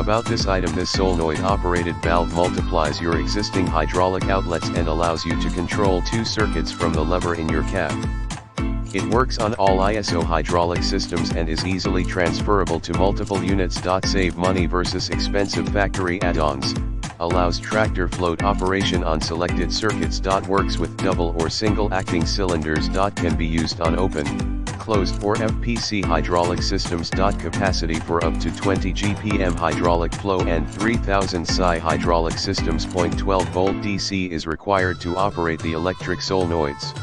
About this item: this solenoid operated valve multiplies your existing hydraulic outlets and allows you to control two circuits from the lever in your cab. It works on all ISO hydraulic systems and is easily transferable to multiple units. Save money versus expensive factory add-ons. Allows tractor float operation on selected circuits. Works with double or single acting cylinders. Can be used on open, closed or FPC hydraulic systems. Capacity for up to 20 GPM hydraulic flow and 3000 psi hydraulic systems. 12 volt DC is required to operate the electric solenoids.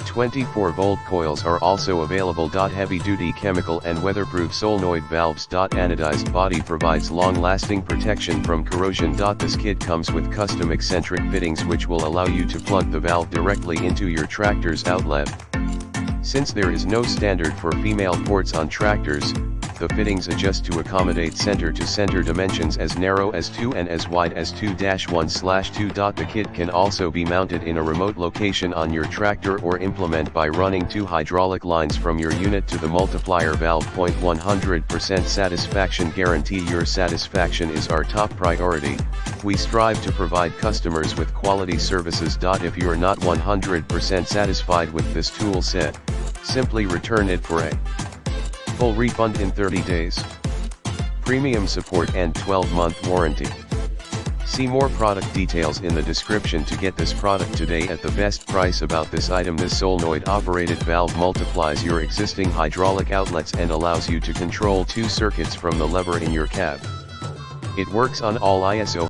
24 volt coils are also available. Heavy-duty chemical and weatherproof solenoid valves. Anodized body provides long-lasting protection from corrosion. This kit comes with custom eccentric fittings which will allow you to plug the valve directly into your tractor's outlet. Since there is no standard for female ports on tractors, the fittings adjust to accommodate center-to-center dimensions as narrow as 2 and as wide as 2-1/2. The kit can also be mounted in a remote location on your tractor or implement by running two hydraulic lines from your unit to the multiplier valve. 100% satisfaction guarantee. Your satisfaction is our top priority. We strive to provide customers with quality services. If you're not 100% satisfied with this tool set, simply return it for a full refund in 30 days. Premium support and 12-month warranty. See more product details in the description to get this product today at the best price. About this item: this solenoid operated valve multiplies your existing hydraulic outlets and allows you to control two circuits from the lever in your cab. It works on all ISO